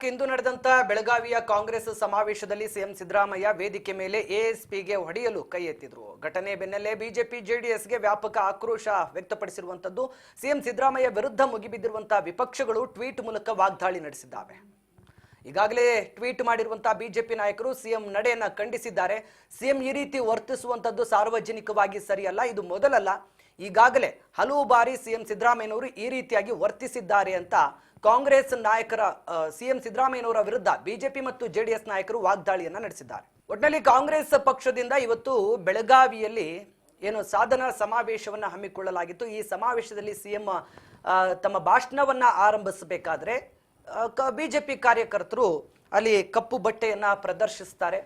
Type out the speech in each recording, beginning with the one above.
ಇಂದು ನಡೆದಂತ ಬೆಳಗಾವಿಯ ಕಾಂಗ್ರೆಸ್ ಸಮಾವೇಶದಲ್ಲಿ ಸಿಎಂ ಸಿದ್ದರಾಮಯ್ಯ ವೇದಿಕೆ ಮೇಲೆ ಎಎಸ್ಪಿಗೆ ಹೊಡೆಯಲು ಕೈ ಎತ್ತಿದ್ರು. ಘಟನೆ ಬೆನ್ನಲ್ಲೇ ಬಿಜೆಪಿ ಜೆಡಿಎಸ್ಗೆ ವ್ಯಾಪಕ ಆಕ್ರೋಶ ವ್ಯಕ್ತಪಡಿಸಿರುವಂತದ್ದು. ಸಿಎಂ ಸಿದ್ದರಾಮಯ್ಯ ವಿರುದ್ಧ ಮುಗಿಬಿದ್ದಿರುವಂತಹ ವಿಪಕ್ಷಗಳು ಟ್ವೀಟ್ ಮೂಲಕ ವಾಗ್ದಾಳಿ ನಡೆಸಿದ್ದಾವೆ. ಈಗಾಗಲೇ ಟ್ವೀಟ್ ಮಾಡಿರುವಂತಹ ಬಿಜೆಪಿ ನಾಯಕರು ಸಿಎಂ ನಡೆಯನ್ನ ಖಂಡಿಸಿದ್ದಾರೆ. ಸಿಎಂ ಈ ರೀತಿ ವರ್ತಿಸುವಂತದ್ದು ಸಾರ್ವಜನಿಕವಾಗಿ ಸರಿಯಲ್ಲ, ಇದು ಮೊದಲಲ್ಲ, ಈಗಾಗಲೇ ಹಲವು ಬಾರಿ ಸಿಎಂ ಸಿದ್ದರಾಮಯ್ಯನವರು ಈ ರೀತಿಯಾಗಿ ವರ್ತಿಸಿದ್ದಾರೆ ಅಂತ ಕಾಂಗ್ರೆಸ್ ನಾಯಕರ ಸಿಎಂ ಸಿದ್ದರಾಮಯ್ಯನವರ ವಿರುದ್ಧ ಬಿಜೆಪಿ ಮತ್ತು ಜೆಡಿಎಸ್ ನಾಯಕರು ವಾಗ್ದಾಳಿಯನ್ನ ನಡೆಸಿದ್ದಾರೆ. ಒಟ್ಟಿನಲ್ಲಿ ಕಾಂಗ್ರೆಸ್ ಪಕ್ಷದಿಂದ ಇವತ್ತು ಬೆಳಗಾವಿಯಲ್ಲಿ ಏನು ಸಾಧನಾ ಸಮಾವೇಶವನ್ನ ಹಮ್ಮಿಕೊಳ್ಳಲಾಗಿತ್ತು. ಈ ಸಮಾವೇಶದಲ್ಲಿ ಸಿಎಂ ತಮ್ಮ ಭಾಷಣವನ್ನ ಆರಂಭಿಸಬೇಕಾದ್ರೆ ಬಿಜೆಪಿ ಕಾರ್ಯಕರ್ತರು ಅಲ್ಲಿ ಕಪ್ಪು ಬಟ್ಟೆಯನ್ನ ಪ್ರದರ್ಶಿಸ್ತಾರೆ.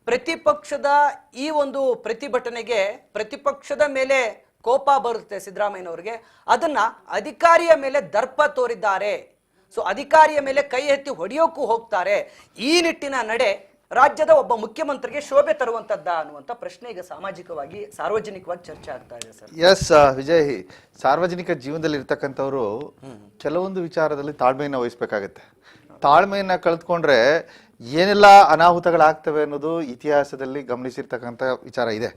ಪ್ರತಿಪಕ್ಷದ ಈ ಒಂದು ಪ್ರತಿಭಟನೆಗೆ ಪ್ರತಿಪಕ್ಷದ ಮೇಲೆ ಕೋಪ ಬರುತ್ತೆ ಸಿದ್ದರಾಮಯ್ಯನವರಿಗೆ. ಅದನ್ನ ಅಧಿಕಾರಿಯ ಮೇಲೆ ದರ್ಪ ತೋರಿದ್ದಾರೆ. ಸೊ ಅಧಿಕಾರಿಯ ಮೇಲೆ ಕೈ ಎತ್ತಿ ಹೊಡೆಯೋಕ್ಕೂ ಹೋಗ್ತಾರೆ. ಈ ನಿಟ್ಟಿನ ನಡೆ ರಾಜ್ಯದ ಒಬ್ಬ ಮುಖ್ಯಮಂತ್ರಿಗೆ ಶೋಭೆ ತರುವಂತದ್ದ ಅನ್ನುವಂಥ ಪ್ರಶ್ನೆ ಈಗ ಸಾಮಾಜಿಕವಾಗಿ ಸಾರ್ವಜನಿಕವಾಗಿ ಚರ್ಚೆ ಆಗ್ತಾ ಇದೆ ಸರ್. ಎಸ್ ವಿಜಯ್, ಸಾರ್ವಜನಿಕ ಜೀವನದಲ್ಲಿ ಇರ್ತಕ್ಕಂಥವ್ರು ಕೆಲವೊಂದು ವಿಚಾರದಲ್ಲಿ ತಾಳ್ಮೆಯನ್ನ ವಹಿಸ್ಬೇಕಾಗತ್ತೆ. ತಾಳ್ಮೆಯನ್ನ ಕಳೆದುಕೊಂಡ್ರೆ ಏನೆಲ್ಲ ಅನಾಹುತಗಳಾಗ್ತವೆ ಅನ್ನೋದು ಇತಿಹಾಸದಲ್ಲಿ ಗಮನಿಸಿರ್ತಕ್ಕಂಥ ವಿಚಾರ ಇದೆ.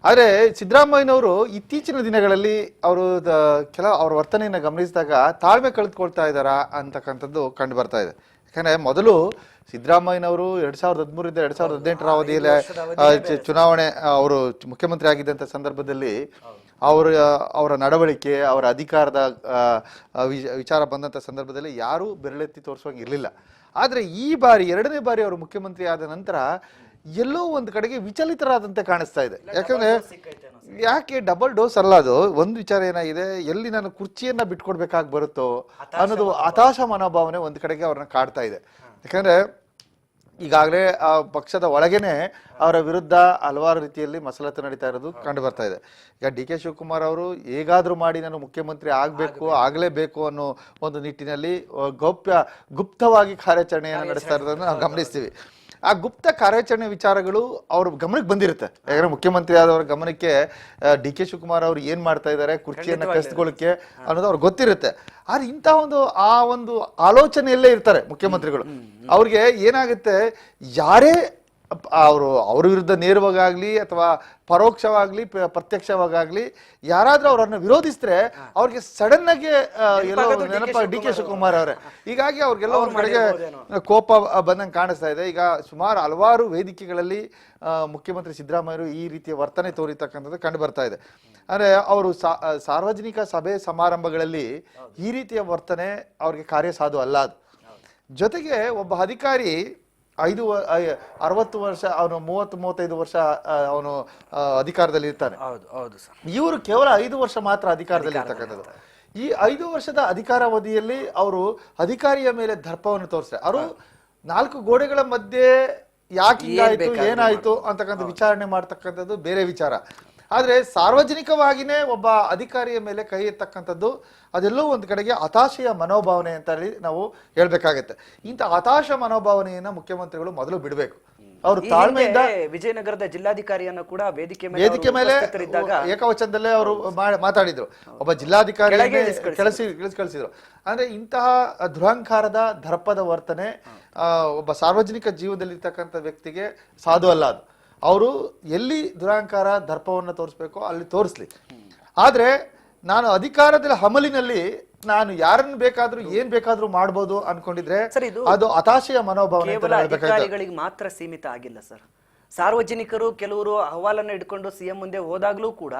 ಆದರೆ ಸಿದ್ದರಾಮಯ್ಯನವರು ಇತ್ತೀಚಿನ ದಿನಗಳಲ್ಲಿ ಅವರು ಅವ್ರ ವರ್ತನೆಯನ್ನು ಗಮನಿಸಿದಾಗ ತಾಳ್ಮೆ ಕಳೆದುಕೊಳ್ತಾ ಇದ್ದಾರಾ ಅಂತಕ್ಕಂಥದ್ದು ಕಂಡು ಬರ್ತಾ ಇದೆ. ಯಾಕಂದ್ರೆ ಮೊದಲು ಸಿದ್ದರಾಮಯ್ಯನವರು 2013 2018 ಅವಧಿಯಲ್ಲಿ ಚುನಾವಣೆ ಅವರು ಮುಖ್ಯಮಂತ್ರಿ ಆಗಿದ್ದಂಥ ಸಂದರ್ಭದಲ್ಲಿ ಅವರ ನಡವಳಿಕೆ, ಅವರ ಅಧಿಕಾರದ ವಿಚಾರ ಬಂದಂಥ ಸಂದರ್ಭದಲ್ಲಿ ಯಾರೂ ಬೆರಳೆತ್ತಿ ತೋರಿಸುವಂಗೆ ಇರಲಿಲ್ಲ. ಆದರೆ ಈ ಬಾರಿ 2ನೇ ಬಾರಿ ಅವರು ಮುಖ್ಯಮಂತ್ರಿ ಆದ ನಂತರ ಎಲ್ಲೋ ಒಂದು ಕಡೆಗೆ ವಿಚಲಿತರಾದಂತೆ ಕಾಣಿಸ್ತಾ ಇದೆ. ಯಾಕೆ ಡಬಲ್ ಡೋಸ್ ಅಲ್ಲ, ಅದು ಒಂದು ವಿಚಾರ ಏನಾಗಿದೆ, ಎಲ್ಲಿ ನಾನು ಕುರ್ಚಿಯನ್ನ ಬಿಟ್ಕೊಡ್ಬೇಕಾಗಿ ಬರುತ್ತೋ ಅನ್ನೋದು ಹತಾಶ ಮನೋಭಾವನೆ ಒಂದು ಕಡೆಗೆ ಅವ್ರನ್ನ ಕಾಡ್ತಾ ಇದೆ. ಯಾಕಂದ್ರೆ ಈಗಾಗಲೇ ಆ ಪಕ್ಷದ ಒಳಗೇನೆ ಅವರ ವಿರುದ್ಧ ಹಲವಾರು ರೀತಿಯಲ್ಲಿ ಮಸಲತ್ತು ನಡೀತಾ ಇರೋದು ಕಂಡು ಬರ್ತಾ ಇದೆ. ಈಗ ಡಿ ಕೆ ಶಿವಕುಮಾರ್ ಅವರು ಹೇಗಾದ್ರೂ ಮಾಡಿ ನಾನು ಮುಖ್ಯಮಂತ್ರಿ ಆಗಲೇಬೇಕು ಅನ್ನೋ ಒಂದು ನಿಟ್ಟಿನಲ್ಲಿ ಗುಪ್ತವಾಗಿ ಕಾರ್ಯಾಚರಣೆಯನ್ನು ನಡೆಸ್ತಾ ಇರೋದನ್ನು ನಾವು ಗಮನಿಸ್ತೀವಿ. ಆ ಗುಪ್ತ ಕಾರ್ಯಾಚರಣೆ ವಿಚಾರಗಳು ಅವ್ರ ಗಮನಕ್ಕೆ ಬಂದಿರುತ್ತೆ. ಯಾಕಂದ್ರೆ ಮುಖ್ಯಮಂತ್ರಿ ಆದವರ ಗಮನಕ್ಕೆ ಡಿ ಕೆ ಶಿವಕುಮಾರ್ ಅವರು ಏನ್ ಮಾಡ್ತಾ ಇದ್ದಾರೆ ಕುರ್ಚಿಯನ್ನ ಕಸಿದುಕೊಳ್ಳಕ್ಕೆ ಅನ್ನೋದು ಅವ್ರಿಗೆ ಗೊತ್ತಿರುತ್ತೆ. ಆದ್ರೆ ಇಂಥ ಒಂದು ಆಲೋಚನೆಯಲ್ಲೇ ಇರ್ತಾರೆ ಮುಖ್ಯಮಂತ್ರಿಗಳು. ಅವ್ರಿಗೆ ಏನಾಗುತ್ತೆ, ಯಾರೇ ಅವ್ರ ವಿರುದ್ಧ ನೇರವಾಗಲಿ ಅಥವಾ ಪರೋಕ್ಷವಾಗ್ಲಿ ಪ್ರತ್ಯಕ್ಷವಾಗಲಿ ಯಾರಾದ್ರೂ ಅವರನ್ನು ವಿರೋಧಿಸಿದ್ರೆ ಅವ್ರಿಗೆ ಸಡನ್ ಆಗಿ ಎಲ್ಲೋ ನೆನಪ ಡಿ ಕೆ ಶಿವಕುಮಾರ್ ಅವರೇ. ಹೀಗಾಗಿ ಅವ್ರಿಗೆಲ್ಲ ಒಂದ್ ಕಡೆಗೆ ಕೋಪ ಬಂದಂಗೆ ಕಾಣಿಸ್ತಾ ಇದೆ. ಈಗ ಸುಮಾರು ಹಲವಾರು ವೇದಿಕೆಗಳಲ್ಲಿ ಮುಖ್ಯಮಂತ್ರಿ ಸಿದ್ದರಾಮಯ್ಯರು ಈ ರೀತಿಯ ವರ್ತನೆ ತೋರಿತಕ್ಕಂಥದ್ದು ಕಂಡು ಬರ್ತಾ ಇದೆ. ಅಂದ್ರೆ ಅವರು ಸಾರ್ವಜನಿಕ ಸಭೆ ಸಮಾರಂಭಗಳಲ್ಲಿ ಈ ರೀತಿಯ ವರ್ತನೆ ಅವ್ರಿಗೆ ಕಾರ್ಯಸಾಧು ಅಲ್ಲ. ಅದು ಜೊತೆಗೆ ಒಬ್ಬ ಅಧಿಕಾರಿ 60 ವರ್ಷ ಅವನು 30-35 ವರ್ಷ ಅವನು ಅಧಿಕಾರದಲ್ಲಿ ಇರ್ತಾನೆ. ಇವರು ಕೇವಲ 5 ವರ್ಷ ಮಾತ್ರ ಅಧಿಕಾರದಲ್ಲಿ ಇರ್ತಕ್ಕಂಥದ್ದು. ಈ 5 ವರ್ಷದ ಅಧಿಕಾರಾವಧಿಯಲ್ಲಿ ಅವರು ಅಧಿಕಾರಿಯ ಮೇಲೆ ದರ್ಪವನ್ನು ತೋರಿಸ್ತಾರೆ. ಅವರು 4 ಗೋಡೆಗಳ ಮಧ್ಯೆ ಯಾಕೆ ಹಿಂಗಾಯ್ತು ಏನಾಯ್ತು ಅಂತಕ್ಕಂಥ ವಿಚಾರಣೆ ಮಾಡ್ತಕ್ಕಂಥದ್ದು ಬೇರೆ ವಿಚಾರ. ಆದ್ರೆ ಸಾರ್ವಜನಿಕವಾಗಿನೇ ಒಬ್ಬ ಅಧಿಕಾರಿಯ ಮೇಲೆ ಕೈ ಎತ್ತಕ್ಕಂಥದ್ದು ಅದೆಲ್ಲೋ ಒಂದು ಕಡೆಗೆ ಹತಾಶೆಯ ಮನೋಭಾವನೆ ಅಂತ ಹೇಳಿ ನಾವು ಹೇಳ್ಬೇಕಾಗತ್ತೆ. ಇಂಥ ಹತಾಶ ಮನೋಭಾವನೆಯನ್ನ ಮುಖ್ಯಮಂತ್ರಿಗಳು ಮೊದಲು ಬಿಡಬೇಕು. ಅವರು ತಾಳ್ಮೆಯಿಂದ ವಿಜಯನಗರದ ಜಿಲ್ಲಾಧಿಕಾರಿಯನ್ನ ಕೂಡ ವೇದಿಕೆ ಮೇಲೆ ಏಕವಚನದಲ್ಲೇ ಅವರು ಮಾತಾಡಿದ್ರು. ಒಬ್ಬ ಜಿಲ್ಲಾಧಿಕಾರಿ ಕಳಿಸಿದ್ರು. ಅಂದ್ರೆ ಇಂತಹ ದುರಹಂಕಾರದ ದರ್ಪದ ವರ್ತನೆ ಒಬ್ಬ ಸಾರ್ವಜನಿಕ ಜೀವನದಲ್ಲಿ ಇರ್ತಕ್ಕಂಥ ವ್ಯಕ್ತಿಗೆ ಸಾಧು ಅಲ್ಲ. ಅದು ಅವರು ಎಲ್ಲಿ ದುರಹಂಕಾರ ದರ್ಪವನ್ನು ತೋರಿಸ್ಬೇಕೋ ಅಲ್ಲಿ ತೋರಿಸ್ಲಿ. ಆದ್ರೆ ನಾನು ಅಧಿಕಾರದ ಹಮಲಿನಲ್ಲಿ ನಾನು ಯಾರನ್ನು ಬೇಕಾದ್ರೂ ಏನ್ ಬೇಕಾದ್ರೂ ಮಾಡ್ಬೋದು ಅನ್ಕೊಂಡಿದ್ರೆ ಅದು ಹತಾಶೆಯ ಮನೋಭಾವನೆ. ಅಧಿಕಾರಿಗಳಿಗೆ ಮಾತ್ರ ಸೀಮಿತ ಆಗಿಲ್ಲ ಸರ್. ಸಾರ್ವಜನಿಕರು ಕೆಲವರು ಅಹವಾಲನ್ನು ಇಟ್ಕೊಂಡು ಸಿಎಂ ಮುಂದೆ ಹೋದಾಗ್ಲೂ ಕೂಡ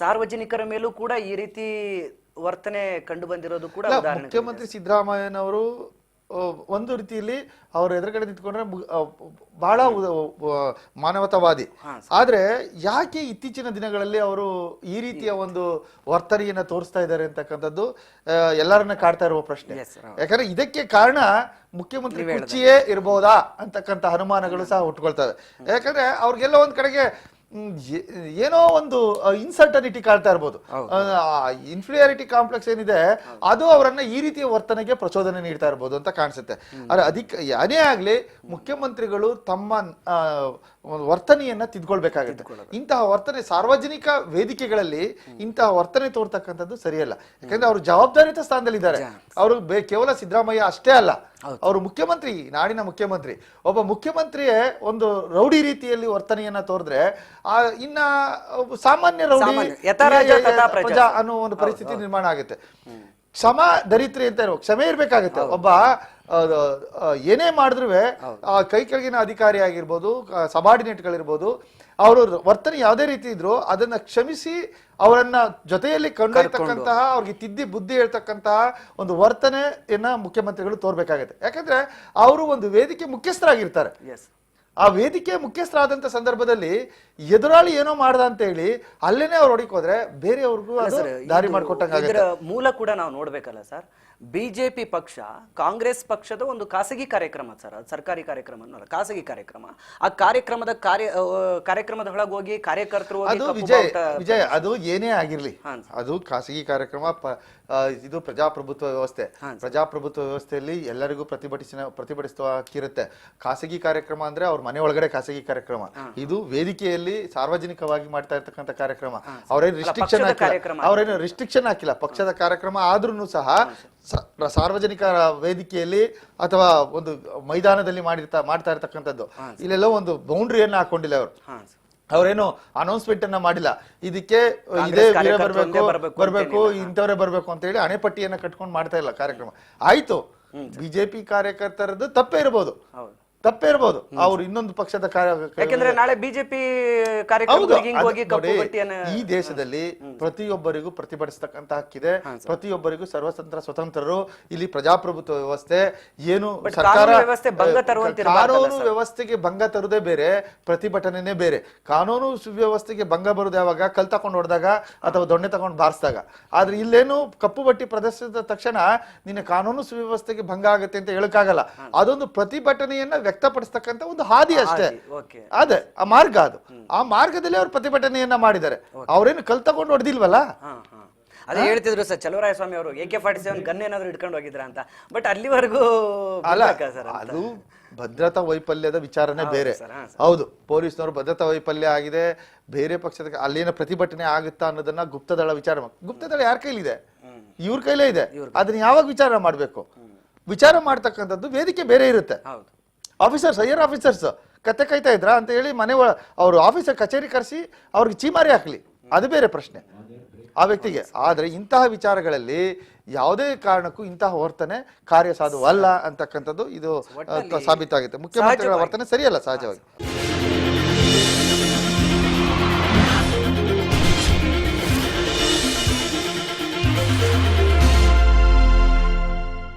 ಸಾರ್ವಜನಿಕರ ಮೇಲೂ ಕೂಡ ಈ ರೀತಿ ವರ್ತನೆ ಕಂಡು ಬಂದಿರೋದು ಕೂಡ ಮುಖ್ಯಮಂತ್ರಿ ಸಿದ್ದರಾಮಯ್ಯನವರು ಒಂದು ರೀತಿಯಲ್ಲಿ ಅವ್ರ ಎದುರುಗಡೆ ನಿಂತ್ಕೊಂಡ್ರೆ ಬಹಳ ಮಾನವತಾವಾದಿ. ಆದ್ರೆ ಯಾಕೆ ಇತ್ತೀಚಿನ ದಿನಗಳಲ್ಲಿ ಅವರು ಈ ರೀತಿಯ ಒಂದು ವರ್ತನೆಯನ್ನ ತೋರಿಸ್ತಾ ಇದ್ದಾರೆ ಅಂತಕ್ಕಂಥದ್ದು ಎಲ್ಲರನ್ನ ಕಾಡ್ತಾ ಇರುವ ಪ್ರಶ್ನೆ. ಯಾಕಂದ್ರೆ ಇದಕ್ಕೆ ಕಾರಣ ಮುಖ್ಯಮಂತ್ರಿ ಕುರ್ಚಿಯೇ ಇರಬಹುದಾ ಅಂತಕ್ಕಂಥ ಅನುಮಾನಗಳು ಸಹ ಹುಟ್ಟುಕೊಳ್ತವೆ. ಯಾಕಂದ್ರೆ ಅವ್ರಿಗೆಲ್ಲ ಒಂದ್ ಕಡೆಗೆ ಏನೋ ಒಂದು ಇನ್ಸರ್ಟನಿಟಿ ಕಾಡ್ತಾ ಇರ್ಬೋದು, ಇನ್ಫೀರಿಯಾರಿಟಿ ಕಾಂಪ್ಲೆಕ್ಸ್ ಏನಿದೆ ಅದು ಅವರನ್ನ ಈ ರೀತಿಯ ವರ್ತನೆಗೆ ಪ್ರಚೋದನೆ ನೀಡ್ತಾ ಇರ್ಬೋದು ಅಂತ ಕಾಣಿಸುತ್ತೆ. ಆದ್ರೆ ಏನೇ ಆಗ್ಲಿ ಮುಖ್ಯಮಂತ್ರಿಗಳು ತಮ್ಮ ವರ್ತನೆಯನ್ನ ತಿದ್ಕೊಳ್ಬೇಕಾಗುತ್ತೆ. ಇಂತಹ ವರ್ತನೆ ಸಾರ್ವಜನಿಕ ವೇದಿಕೆಗಳಲ್ಲಿ ಇಂತಹ ವರ್ತನೆ ತೋರ್ತಕ್ಕಂಥದ್ದು ಸರಿಯಲ್ಲ. ಯಾಕಂದ್ರೆ ಅವರು ಜವಾಬ್ದಾರಿಯುತ ಸ್ಥಾನದಲ್ಲಿದ್ದಾರೆ. ಅವರು ಕೇವಲ ಸಿದ್ದರಾಮಯ್ಯ ಅಷ್ಟೇ ಅಲ್ಲ, ಅವರು ಮುಖ್ಯಮಂತ್ರಿ, ನಾಡಿನ ಮುಖ್ಯಮಂತ್ರಿ. ಒಬ್ಬ ಮುಖ್ಯಮಂತ್ರಿಯೇ ಒಂದು ರೌಡಿ ರೀತಿಯಲ್ಲಿ ವರ್ತನೆಯನ್ನ ತೋರಿದ್ರೆ ಇನ್ನ ಸಾಮಾನ್ಯ ರೌಡಿ ಪ್ರಜಾ ಅನ್ನೋ ಒಂದು ಪರಿಸ್ಥಿತಿ ನಿರ್ಮಾಣ ಆಗುತ್ತೆ. ಕ್ಷಮ ದರಿತ್ರಿ ಅಂತ ಇರ್ಬೇಕು, ಕ್ಷಮೆ ಇರ್ಬೇಕಾಗತ್ತೆ. ಒಬ್ಬ ಏನೇ ಮಾಡಿದ್ರು ಕೈ ಕೆಳಗಿನ ಅಧಿಕಾರಿ ಆಗಿರ್ಬೋದು, ಸಬಾರ್ಡಿನೇಟ್ಗಳಿರ್ಬೋದು, ಅವರು ವರ್ತನೆ ಯಾವುದೇ ರೀತಿ ಇದ್ರು ಅದನ್ನ ಕ್ಷಮಿಸಿ ಅವರನ್ನ ಜೊತೆಯಲ್ಲಿ ಕೊಂಡೊಯ್ತಕ್ಕಂತಹ, ಅವ್ರಿಗೆ ತಿದ್ದಿ ಬುದ್ಧಿ ಹೇಳ್ತಕ್ಕಂತಹ ಒಂದು ವರ್ತನೆಯನ್ನ ಮುಖ್ಯಮಂತ್ರಿಗಳು ತೋರ್ಬೇಕಾಗತ್ತೆ. ಯಾಕಂದ್ರೆ ಅವರು ಒಂದು ವೇದಿಕೆ ಮುಖ್ಯಸ್ಥರಾಗಿರ್ತಾರೆ. ಆ ವೇದಿಕೆ ಮುಖ್ಯಸ್ಥರಾದಂತ ಸಂದರ್ಭದಲ್ಲಿ ಎದುರಾಳಿ ಏನೋ ಮಾಡ್ದ ಅಂತ ಹೇಳಿ ಅಲ್ಲೇನೆ ಅವ್ರು ಹೊಡಿಕೋದ್ರೆ ಬೇರೆಯವ್ರಿಗೂ ದಾರಿ ಮಾಡ್ಕೊಟ್ಟಂಗಾಗುತ್ತೆ. ಮೂಲ ಕೂಡ ನಾವು ನೋಡ್ಬೇಕಲ್ಲ ಸರ್, ಬಿಜೆಪಿ ಪಕ್ಷ ಕಾಂಗ್ರೆಸ್ ಪಕ್ಷದ ಒಂದು ಖಾಸಗಿ ಕಾರ್ಯಕ್ರಮ ಸರ್, ಅದು ಸರ್ಕಾರಿ ಕಾರ್ಯಕ್ರಮ ಅಲ್ಲ, ಖಾಸಗಿ ಕಾರ್ಯಕ್ರಮ. ಆ ಕಾರ್ಯಕ್ರಮದ ಒಳಗೆ ಹೋಗಿ ಕಾರ್ಯಕರ್ತರು ವಿಜಯ್ ಅದು ಏನೇ ಆಗಿರ್ಲಿ, ಅದು ಖಾಸಗಿ ಕಾರ್ಯಕ್ರಮ. ಇದು ಪ್ರಜಾಪ್ರಭುತ್ವ ವ್ಯವಸ್ಥೆ. ಪ್ರಜಾಪ್ರಭುತ್ವ ವ್ಯವಸ್ಥೆಯಲ್ಲಿ ಎಲ್ಲರಿಗೂ ಪ್ರತಿಭಟಿಸುವ ಹಕ್ಕಿರುತ್ತೆ. ಖಾಸಗಿ ಕಾರ್ಯಕ್ರಮ ಅಂದ್ರೆ ಅವ್ರ ಮನೆ ಒಳಗಡೆ ಖಾಸಗಿ ಕಾರ್ಯಕ್ರಮ, ಇದು ವೇದಿಕೆಯಲ್ಲಿ ಸಾರ್ವಜನಿಕವಾಗಿ ಮಾಡ್ತಾ ಇರ್ತಕ್ಕಂಥ ಕಾರ್ಯಕ್ರಮ. ಅವ್ರೇನು ರಿಸ್ಟ್ರಿಕ್ಷನ್ ಹಾಕಿಲ್ಲ. ಪಕ್ಷದ ಕಾರ್ಯಕ್ರಮ ಆದ್ರೂ ಸಹ ಸಾರ್ವಜನಿಕ ವೇದಿಕೆಯಲ್ಲಿ ಅಥವಾ ಒಂದು ಮೈದಾನದಲ್ಲಿ ಮಾಡ್ತಾ ಇರ್ತಕ್ಕಂಥದ್ದು. ಇಲ್ಲೆಲ್ಲ ಒಂದು ಬೌಂಡ್ರಿಯನ್ನ ಹಾಕೊಂಡಿಲ್ಲ ಅವರು. ಅವ್ರೇನು ಅನೌನ್ಸ್ಮೆಂಟ್ ಅನ್ನ ಮಾಡಿಲ್ಲ, ಇದಕ್ಕೆ ಇದೇ ಬರ್ಬೇಕು ಇಂಥವರೇ ಬರ್ಬೇಕು ಅಂತ ಹೇಳಿ ಅಣೆಪಟ್ಟಿಯನ್ನ ಕಟ್ಕೊಂಡು ಮಾಡ್ತಾ ಇಲ್ಲ ಕಾರ್ಯಕ್ರಮ. ಆಯ್ತು, ಬಿಜೆಪಿ ಕಾರ್ಯಕರ್ತರದ್ದು ತಪ್ಪೇ ಇರ್ಬೋದು, ಅವ್ರು ಇನ್ನೊಂದು ಪಕ್ಷದ ಯಾಕಂದ್ರೆ ನಾಳೆ ಬಿಜೆಪಿ ಈ ದೇಶದಲ್ಲಿ ಪ್ರತಿಯೊಬ್ಬರಿಗೂ ಪ್ರತಿಭಟಿಸತಕ್ಕಂತ ಹಕ್ಕಿದೆ. ಪ್ರತಿಯೊಬ್ಬರಿಗೂ ಸರ್ವತಂತ್ರ ಸ್ವತಂತ್ರರು. ಇಲ್ಲಿ ಪ್ರಜಾಪ್ರಭುತ್ವ ವ್ಯವಸ್ಥೆ ಏನು, ಸರ್ಕಾರ ಕಾನೂನು ವ್ಯವಸ್ಥೆಗೆ ಭಂಗ ತರುವುದೇ ಬೇರೆ, ಪ್ರತಿಭಟನೆನೇ ಬೇರೆ. ಕಾನೂನು ಸುವ್ಯವಸ್ಥೆಗೆ ಭಂಗ ಬರುವುದು ಯಾವಾಗ? ಕಲ್ ತಕೊಂಡು ಹೊಡೆದಾಗ ಅಥವಾ ದೊಣ್ಣೆ ತಗೊಂಡು ಬಾರಿಸಿದಾಗ. ಆದ್ರೆ ಇಲ್ಲೇನು ಕಪ್ಪು ಬಟ್ಟಿ ಪ್ರದರ್ಶಿಸಿದ ತಕ್ಷಣ ನಿನ್ನ ಕಾನೂನು ಸುವ್ಯವಸ್ಥೆಗೆ ಭಂಗ ಆಗುತ್ತೆ ಅಂತ ಹೇಳಕ್ಕಾಗಲ್ಲ. ಅದೊಂದು ಪ್ರತಿಭಟನೆಯನ್ನ ವ್ಯಕ್ತಪಡಿಸ್ತಕ್ಕಂಥ ಒಂದು ಹಾದಿ ಅಷ್ಟೇ. ಅದೇ ಆ ಮಾರ್ಗ, ಅದು ಆ ಮಾರ್ಗದಲ್ಲಿ ಅವ್ರು ಪ್ರತಿಭಟನೆಯನ್ನ ಮಾಡಿದ್ದಾರೆ. ಅವ್ರೇನು ಕಲ್ ತಗೊಂಡು ಹೊಡೆದಿಲ್ವಲ್ಲ. ಅದೇ ಹೇಳ್ತಿದ್ರು ಸರ್ ಚಲುವರಾಯಸ್ವಾಮಿ ಅವರು AK-47 ಗನ್ ಏನಾದ್ರು ಇಟ್ಕೊಂಡು ಹೋಗಿದ್ರ ಅಂತ. ಬಟ್ ಅಲ್ಲಿವರೆಗೂ ಅಲ್ಲ, ಅದು ಭದ್ರತಾ ವೈಫಲ್ಯದ ವಿಚಾರನೇ ಬೇರೆ. ಹೌದು, ಪೊಲೀಸ್ನವರು ಭದ್ರತಾ ವೈಫಲ್ಯ ಆಗಿದೆ, ಬೇರೆ ಪಕ್ಷದ ಅಲ್ಲೇನ ಪ್ರತಿಭಟನೆ ಆಗುತ್ತಾ ಅನ್ನೋದನ್ನ ಗುಪ್ತದಳ ವಿಚಾರ. ಗುಪ್ತದಳ ಯಾರ ಕೈಲಿದೆ? ಇವ್ರ ಕೈಲೇ ಇದೆ. ಅದನ್ನ ಯಾವಾಗ ವಿಚಾರ ಮಾಡ್ಬೇಕು? ವಿಚಾರ ಮಾಡ್ತಕ್ಕಂಥದ್ದು ವೇದಿಕೆ ಬೇರೆ ಇರುತ್ತೆ. ಆಫೀಸರ್ಸ್, ಹೈಯರ್ ಆಫೀಸರ್ಸ್ ಕತ್ತೆ ಕಾಯ್ತಾ ಇದ್ರ ಅಂತ ಹೇಳಿ ಮನೆ ಅವ್ರು ಆಫೀಸರ್ ಕಚೇರಿ ಕರೆಸಿ ಅವ್ರಿಗೆ ಚೀಮಾರಿ ಹಾಕ್ಲಿ, ಅದು ಬೇರೆ ಪ್ರಶ್ನೆ ಆ ವ್ಯಕ್ತಿಗೆ. ಆದ್ರೆ ಇಂತಹ ವಿಚಾರಗಳಲ್ಲಿ ಯಾವುದೇ ಕಾರಣಕ್ಕೂ ಇಂತಹ ವರ್ತನೆ ಕಾರ್ಯಸಾಧುವಲ್ಲ ಅಂತಕ್ಕಂಥದ್ದು ಇದು ಸಾಬೀತಾಗುತ್ತೆ. ಮುಖ್ಯಮಂತ್ರಿಗಳ ವರ್ತನೆ ಸರಿಯಲ್ಲ ಸಹಜವಾಗಿ.